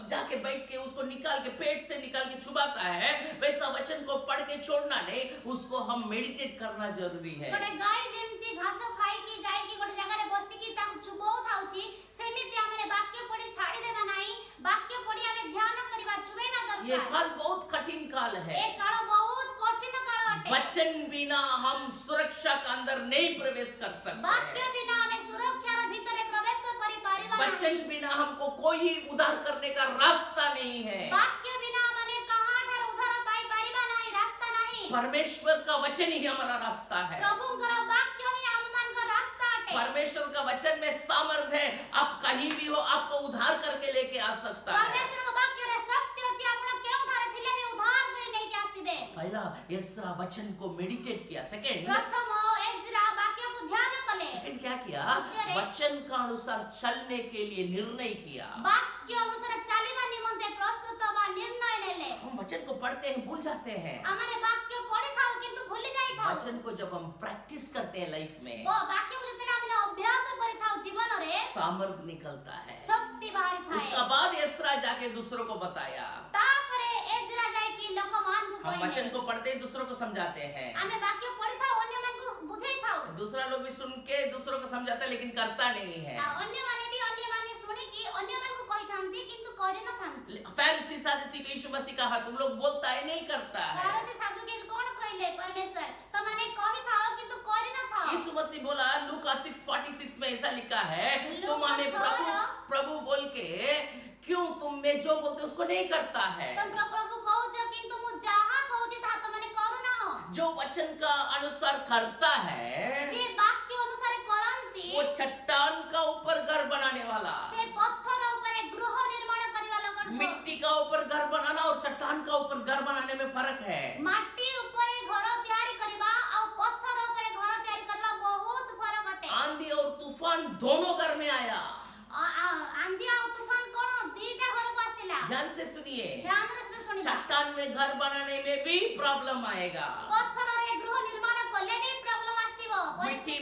जाके बैठ के उसको निकाल के पेट से निकाल के छुपाता है, वैसा वचन को पढ़ के छोड़ना नहीं, उसको हम मेडिटेट करना जरूरी है। गोटे गाय जेमती घास खाई की जाए की गोटे जगह रे बसी की ताकु चुबौ थाउची, सेमिति हमने वाक्य पढ़ी छाड़ी देबा नहीं। वाक्य पढ़ी हमें ध्यान करिबा चुबैना दरकार। ये काल बहुत कठिन काल है। एक काल बहुत कठिन काल अटे। वचन बिना हम सुरक्षा के अंदर नहीं प्रवेश कर सकते। वाक्य बिना हमें सुरक्षा रे भीतर प्रवेश करि पारिबा नहीं। वचन बिना हमको कोई उद्धार करने का रास्ता नहीं है। वाक्य बिना हमने कहां ठार उद्धार पाई पारिबा नहीं, रास्ता नहीं। परमेश्वर का वचन ही हमारा रास्ता है। प्रभुंकर वाक्य ही हमन का रास्ता अटे। परमेश्वर का वचन में सामर्थ्य है, आप कहीं भी हो आपको उद्धार करके लेके आ सकता है। परमेश्वर का वाक्य रे शक्ति अछि, आपण केउ ठार थिले भी उद्धार करि नहीं के आसीबे। पहला यशरा वचन को मेडिटेट किया। सेकंड प्रथम एजरा वाक्य को ध्यान कले। सेकंड क्या किया? वचन का अनुसार चलने के लिए निर्णय किया। वाक्य अनुसार चालिबा निमंते प्रस्तुत बा निर्णय नेले। हम वचन को पढ़ते हैं, भूल जाते हैं। हमने वाक्य पढ़ी थाउ किंतु भूली जाई थाउ। वचन को जब हम प्रैक्टिस करते हैं लाइफ में, वो वाक्य को जतने हमने अभ्यास करि थाउ जीवन रे, सामर्थ निकलता है। शक्ति बाहरी थाए। उसका बाद यशरा जाके दूसरों को बताया। तापरे एजरा जाय कि लोक मान को हम वचन को पढ़ते हैं, दूसरों को समझाते हैं। हमें वाक्य पढ़ी थाउ, अन्य मन को बुझाई थाउ। दूसरा लोग भी सुन के दूसरों को समझाता है लेकिन करता नहीं है। अन्य माने सुनी कि अन्य मन को कहि थांती किंतु करि न थांती। फरीसी सादुसी को यीशु मसीह कहा, तुम लोग बोलता है नहीं करता है। फारसी साधु के कौन कहले? परमेश्वर तो माने कहि थाओ किंतु करि न थाओ। यीशु मसीह बोला, लूका 6:46 में ऐसा लिखा है, तुम लूका हमें 6 प्रभु बोल के क्यों तुम में जो बोलते उसको नहीं करता है। तुम प्रभु कहू छ किंतु मु जहां कहू छी ता तो माने करू ना हो। जो वचन का अनुसार करता है, जे वाक्य अनुसार करंती, वो चट्टान का ऊपर घर बनाने वाला, से पत्थर ऊपर एक गृह निर्माण करिवा लगत। मिट्टी का ऊपर घर बनाना और चट्टान का ऊपर घर बनाने में फर्क है। माटी ऊपर घर तैयारी करिवा और पत्थर ऊपर घर तैयारी करवा बहुत फरक अटे। आंधी और तूफान दोनों घर में आया। आंधी और तूफान कोन दीटा घर को आसिला। ध्यान से सुनिए, ध्यान से सुनिबा। चट्टान में घर बनाने में भी प्रॉब्लम आएगा। पत्थर रे गृह निर्माण कले भी प्रॉब्लम आसीबो, मिट्टी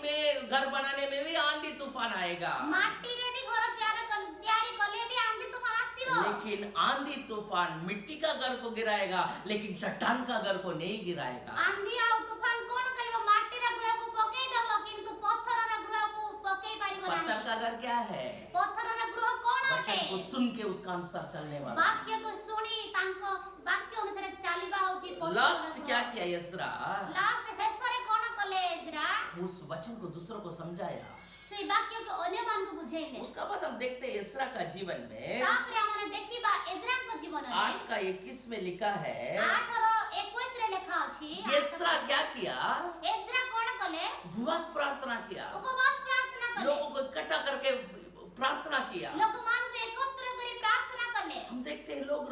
में घर बनाने में भी आंधी तूफान आएगा। माटी रे भी घर तैयारी कले भी आंधी तूफान आसीबो। लेकिन आंधी तूफान मिट्टी का घर को गिराएगा लेकिन चट्टान का घर को नहीं गिराएगा। आंधी और तूफान कोन करिवो? माटी रे गृह को पकेई देबो किंतु पत्थर रे गृह को पकेई पारिबो नाही। पत्थर का घर क्या है? पत्थर रे गृह कोन वचन अटे? को सुन के उसका अनुसार चलने वाला। वाक्य को सुनी तांको वाक्य अनुसार चालिबा होची पत्थर। लास्ट क्या किया यशरा? लास्ट शेषरे कोन कले एजरा? उस वचन को दूसरों को समझाया। से वाक्य को अन्य मान को बुझेले। उसका बाद हम देखते हैं यशरा का जीवन में तापरे हमने देखिबा एजरा को जीवन रे 8:21 में लिखा है, 8:21 रे लिखा अछि। यशरा क्या किया? एजरा कोन कले? उपवास प्रार्थना किया। उपवास प्रार्थना कले। लोगों को इकट्ठा करके किया। ଲୋକମାନଙ୍କୁ ଏକତ୍ର କରି ପ୍ରାର୍ଥନା କଲେ। हम देखते हैं लोग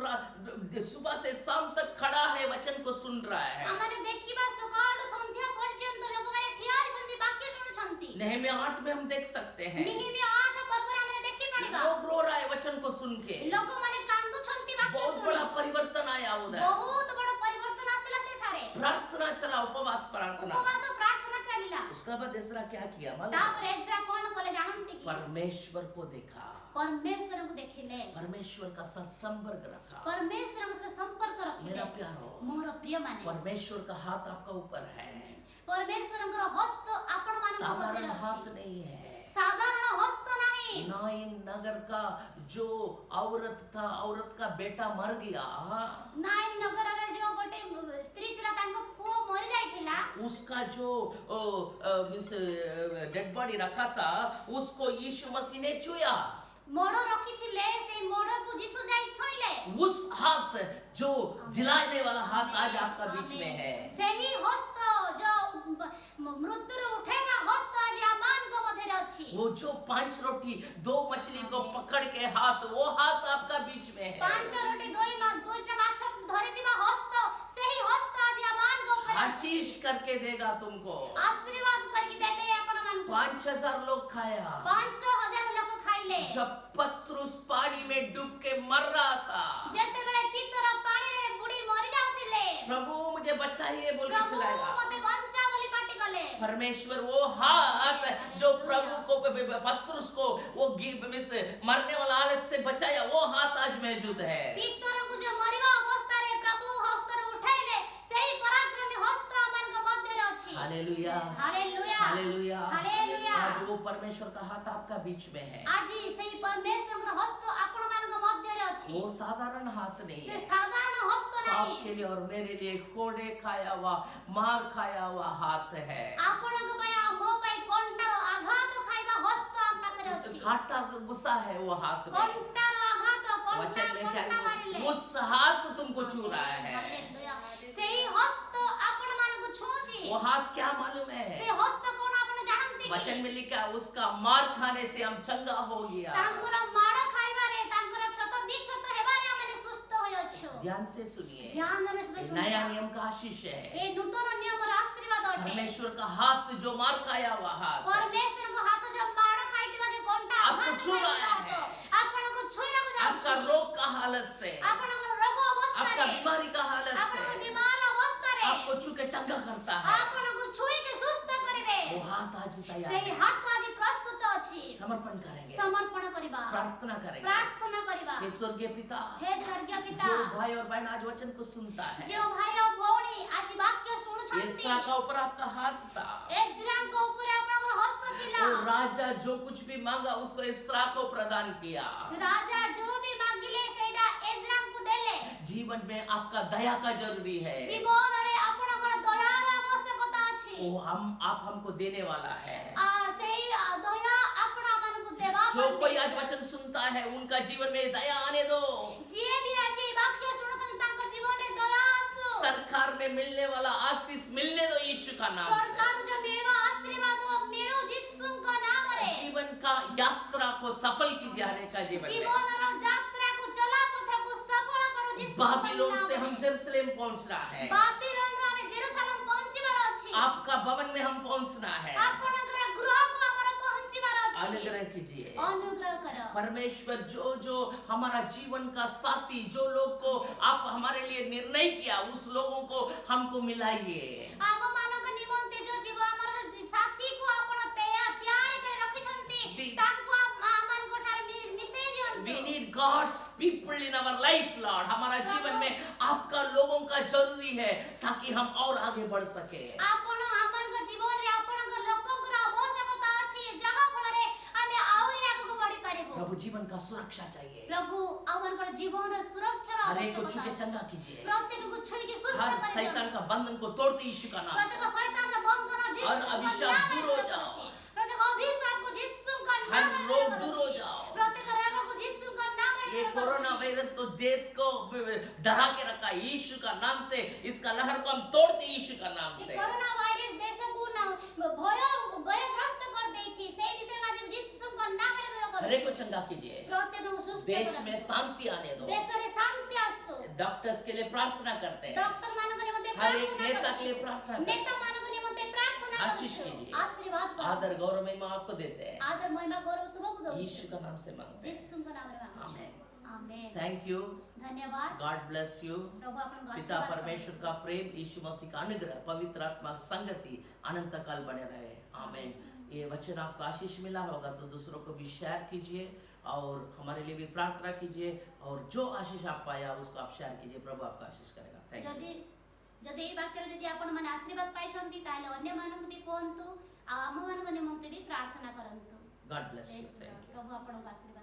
सुबह से शाम तक खड़ा है, वचन को सुन रहा है। ଆମମାନେ ଦେଖିବା ସକାଳୁ ସନ୍ଧ୍ୟା ପର୍ଯ୍ୟନ୍ତ ଲୋକମାନେ ଠିଆ ହେଇଛନ୍ତି, ବାକ୍ୟ ଶୁଣୁଛନ୍ତି। नहम्याह 8 में हम देख सकते हैं ନିହିମିଆ 8 ପର୍ବରେ ଆମେ ଦେଖିପାରିବା लोग रो रहा है वचन को सुन के। ଲୋକମାନେ କାନ୍ଦୁଛନ୍ତି ବାକ୍ୟ बहुत ଶୁଣି। बड़ा परिवर्तन आया उधर। ବହୁତ ବଡ଼ ପରିବର୍ତ୍ତନ ଆସିଲା ସେଠାରେ। प्रार्थना चला, उपवास प्रार्थना। ଉପବାସ ପ୍ରାର୍ଥନା ଚାଲିଲା। उसका बाद एज्रा क्या किया मालूम? ତାପରେ ଏଜ୍ରା କଣ କଲେ ଜାଣନ୍ତି କି? परमेश्वर को देखा, ପରମେଶ୍ୱରଙ୍କୁ ଦେଖିଲେ, परमेश्वर का साथ संपर्क रखा। ପରମେଶ୍ୱରଙ୍କ ସହିତ ସମ୍ପର୍କ ରଖିଲେ। मेरा प्यारो, ମୋର ପ୍ରିୟମାନେ, परमेश्वर का हाथ आपका ऊपर है, ପରମେଶ୍ୱରଙ୍କର ହସ୍ତ ଆପଣମାନଙ୍କ साधारण ମଧ୍ୟରେ हाथ ଅଛି। नहीं है। ସାଧାରଣ ହସ୍ତ ନାହିଁ। नाइन नगर का जो औरत था, औरत का बेटा मर गया, ନାଇନ ନଗରରେ ଯୋଉ ଗୋଟେ ସ୍ତ୍ରୀ ଥିଲା, ତାଙ୍କ ପୁଅ ମରି ଯାଇଥିଲା। उसका जो डेड बॉडी रखा था उसको यीशु मसीह ने छुआ। ମୋଡ଼ ରଖିଥିଲେ, ସେଇ ମୋଡ଼କୁ ଯୀଶୁ ଯାଇ ଛୁଇଁଲେ। उस हाथ जो जिलाने वाला हाथ आज आपका बीच में है। ସେହି ହସ୍ତ ଯୋଉ ମୃତ୍ୟୁରୁ ଉଠେଇବା ହସ୍ତ ଆଜି ଆମମାନଙ୍କ ମଧ୍ୟରେ ଅଛି। वो जो 5 रोटी 2 मछली को पकड़ के हाथ, वो हाथ आपका बीच में है। 5 ରୋଟି 2ଟା ମାଛ ଧରିଥିବା ହସ୍ତ, ସେହି ହସ୍ତ ଆଜି ଆମମାନଙ୍କ ଉପରେ ଅଛି। आशीष करके देगा तुमको। ଆଶୀର୍ବାଦ କରିକି ଦେବେ ଆପଣମାନଙ୍କୁ। 5000 लोग खाया। 5000 ଲୋକ ଖାଇଲେ। जब पत्रुस पानी में डूब के मर रहा था, ଯେତେବେଳେ ପିତର ପାଣିରେ ବୁଡ଼ି ମରି ଯାଉଥିଲେ, प्रभु मुझे बचाइए बोल के ପ୍ରଭୁ चिल्लाएगा। ମୋତେ ବଞ୍ଚା ବୋଲି ପାଟି କଲେ। परमेश्वर वो हाथ जो प्रभु को पत्रुस को वो मरने वाला हालत से बचाया, वो हाथ आज मौजूद है। ପିତରକୁ ଯୋଉ ମରିବା ଅବସ୍ଥାରେ ପ୍ରଭୁ ହସ୍ତରେ ଉଠାଇଲେ, ସେହି ପରାକ୍ରମୀ ହସ୍ତ ଆମମାନଙ୍କ ମଧ୍ୟରେ ଅଛି। Hallelujah, hallelujah, hallelujah. ହାଲେଲୁୟା। आज वो परमेश्वर का हाथ आपका बीच में है। ଆଜି ସେହି ପରମେଶ୍ୱରଙ୍କର ହସ୍ତ ଆପଣମାନଙ୍କ ମଧ୍ୟରେ ଅଛି। वो साधारण हाथ नहीं ସେ है। ସାଧାରଣ ହସ୍ତ ନାହିଁ। आपके लिए और मेरे लिए कोड़े खाया हुआ, मार खाया हुआ हाथ है। ଆପଣଙ୍କ ପାଇଁ ଆଉ ମୋ ପାଇଁ କଣ୍ଟାର ଆଘାତ ଖାଇବା ହସ୍ତ ଆମ ପାଖରେ ଅଛି। कांटा गुस्सा है वो हाथ में। କଣ୍ଟାର ଆଘାତ, वचन में क्या କଣ୍ଟା ମାରିଲେ। उस हाथ तुमको छू रहा है। ହାଲେଲୁୟା। ସେହି ହସ୍ତ ଆପଣମାନଙ୍କୁ ଛୁଉଁଛି। वो हाथ क्या मालूम ସେ है? ହସ୍ତ କଣ ଆପଣ ଜାଣନ୍ତି वचन କି? में लिखा है, उसका मार खाने से हम चंगा हो गया। ତାଙ୍କର ମାଡ଼ ଖାଇବାରେ, ତାଙ୍କର କ୍ଷତ ବିକ୍ଷତ ହେବାରେ ଆମେ ସୁସ୍ଥ ହୋଇଅଛୁ। ध्यान से सुनिए, ଧ୍ୟାନର ସହିତ ये ଶୁଣିବା। नया नियम का आशीष है। ଏ ନୂତନ ନିୟମର ଆଶୀର୍ବାଦ ଅଟେ। परमेश्वर का हाथ जो मार खाया हुआ हाथ, ପରମେଶ୍ୱରଙ୍କ ହାତ ଯୋଉ ମାଡ଼ ଖାଇଥିବା ଯେ କଣ୍ଟା आपको ଆଘାତ ଛୁଁ ଖାଇଥିବା रहा ହାତ, है। ଆପଣଙ୍କୁ ଛୁଇଁବାକୁ आपका ଯାଉଛି। रोग का हालत से, ଆପଣଙ୍କର ରୋଗ आपका ଅବସ୍ଥାରେ, बीमारी का हालत ଆପଣଙ୍କ से ବିମାର ଅବସ୍ଥାରେ आपको छू के चंगा करता है। ଆପଣଙ୍କୁ ଛୁଇଁକି ସୁସ୍ଥ କରିବେ। वो हाथ आज तैयार ସେହି है। ହାତ ଆଜି ପ୍ରସ୍ତୁତ ଅଛି। समर्पण करेंगे, ସମର୍ପଣ କରିବା, प्रार्थना करेंगे। ପ୍ରାର୍ଥନା କରିବା। हे स्वर्गीय पिता, ହେ ସ୍ୱର୍ଗୀୟ ପିତା, जो भाई और बहन आज वचन को सुनता है, ଯେଉଁ ଭାଇ ଆଉ ଭଉଣୀ ଆଜି ବାକ୍ୟ ଶୁଣୁଛନ୍ତି, एस्रा का ऊपर आपका हाथ था। ଏଜ୍ରାଙ୍କ ଉପରେ ଆପଣଙ୍କର ହସ୍ତ ଥିଲା। वो राजा जो कुछ भी मांगा उसको एस्रा को प्रदान किया। ରାଜା ଯୋଉ ବି ମାଗିଲେ ସେଇଟା ଏଜ୍ରାଙ୍କୁ ଦେଲେ। जीवन में आपका दया का जरूरी है। ଜୀବନରେ ଆପଣଙ୍କର ଦୟାର ଆବଶ୍ୟକତା ଅଛି। वो आप हमको देने वाला है। ସେଇ ଦୟା ଆପଣ ଆମମାନଙ୍କୁ ଦେବା जो କରିବେ। कोई आज वचन सुनता है उनका जीवन में दया आने दो। ଯିଏ ବି ଆଜି ବାକ୍ୟ ଶୁଣୁଛନ୍ତି ତାଙ୍କ ଜୀବନରେ ଦୟା ଆସୁ। सरकार में मिलने वाला आशीष मिलने दो यीशु का नाम से। ସରକାର ଯୋଉ ମିଳିବା ଆଶୀର୍ବାଦ ମିଳୁ ଯୀଶୁଙ୍କ ନାମରେ। जीवन का यात्रा को सफल कीजिए हर एक का जीवन में। ଜୀବନର ଯାତ୍ରାକୁ ଚଲାପଥକୁ ସଫଳ କରୁ ଯୀଶୁଙ୍କ बाबिलोन से हम ନାମରେ। जेरूसलेम पहुंच रहा है। ବାବିଲୋନରୁ ଆମେ ଜେରୁସାଲେମ ପହଞ୍ଚିବାର ଅଛି। आपका भवन में हम पहुंचना है। ଆପଣଙ୍କର ଗୃହକୁ ଆମର ପହଞ୍ଚିବାର ଅଛି। अनुग्रह कीजिए। ଅନୁଗ୍ରହ କର। परमेश्वर जो हमारा जीवन का साथी, जो लोग को आप हमारे लिए निर्णय किया, उस लोगों को हमको मिलाइए। ଆମମାନଙ୍କ ନିମନ୍ତେ ଯୋଉ ଜୀବ ଆମର ସାଥୀକୁ ଆପଣ ତିଆରି କରି ରଖିଛନ୍ତି, ତାଙ୍କୁ ଆମମାନଙ୍କ ଠାରେ ମିଶେଇ ଦିଅନ୍ତୁ। We need God's people in our life, Lord. हमारा जीवन में आपका लोगों का जरूरी है ताकि हम और आगे बढ़ सके। ଆପଣ ଆମମାନଙ୍କ ଜୀବନରେ ଆପଣଙ୍କ ଲୋକଙ୍କର ଆବଶ୍ୟକତା ଅଛି, ଯାହା ଫଳରେ ଆମେ ଆହୁରି ଆଗକୁ ବଢି ପାରିବୁ। प्रभु जीवन का सुरक्षा चाहिए। ପ୍ରଭୁ ଆମଙ୍କର ଜୀବନର ସୁରକ୍ଷାର हर एक को छू ଆବଶ୍ୟକତା के ଅଛି। चंगा कीजिए। ପ୍ରତ୍ୟେକକୁ ଛୁଇଁକି ସୁସ୍ଥ हर କରିଦିଅନ୍ତୁ। शैतान का बंधन को तोड़ते यीशु का नाम से। ପ୍ରତ୍ୟେକ ଶୈତାନର ବନ୍ଧନ ଯୀଶୁଙ୍କ ଅଭିଶାପ ନାମରେ ଦୂର ଦୂର ଯାଅ। କରୁଛି। ପ୍ରତ୍ୟେକ ଅଭିଶାପକୁ ଯୀଶୁଙ୍କ हर ନାମରେ रोग ଦୂର दूर हो କରୁଛି। जाओ। ପ୍ରତ୍ୟେକ ରୋଗକୁ ଯୀଶୁଙ୍କ ନାମରେ ये ଦୂର कोरोना କରୁଛି। वायरस तो देश को डरा के रखा है। यीशु का नाम से इसका लहर को हम तोड़ते यीशु का नाम ଏ से। କରୋନା ଭାଇରସ ଦେଶକୁ ଭୟଗ୍ରସ୍ତ କରିଦେଇଛି। ସେଇ ବିଷୟରେ ଆଜି ଯୀଶୁଙ୍କ ନାମରେ ଦୂର କରୁଛି। हरेक को चंगा कीजिए, प्रत्येक सुस्थ देश करंतु। में शांति आने दो। देश रे शांति आसो। डॉक्टर्स के लिए प्रार्थना करते हैं, डॉक्टर मानक निमंते हर एक प्रार्थना नेता करो। के लिए प्रार्थना करते नेता मानक निमंते प्रार्थना करो। आशीष कीजिए। आशीर्वाद करो। आदर गौरव महिमा आपको देते हैं, आदर महिमा गौरव तुमको दो। यीशु का नाम से मांगते हैं, यीशु का नाम रे मांगो। आमेन। आमेन। थैंक यू, धन्यवाद। God bless you. प्रभु आपन पिता परमेश्वर का प्रेम, यीशु मसीह का अनुग्रह, पवित्र आत्मा की संगति अनंत काल बने रहे, आमेन। ये वचन आपको आशीष मिला होगा तो दूसरों को भी शेयर कीजिए और हमारे लिए भी प्रार्थना कीजिए, और जो आशीष आप पाया उसको आप शेयर कीजिए। प्रभु आपका आशीष करेगा। Thank you. जदि ए वाक्य जदि आपण माने आशीर्वाद पाइछंती ताले अन्य मानक भी कोहंतु आ आम मानक निमंते भी प्रार्थना करंतु। God bless you. Thank you. प्रभु आपन आशीर्वाद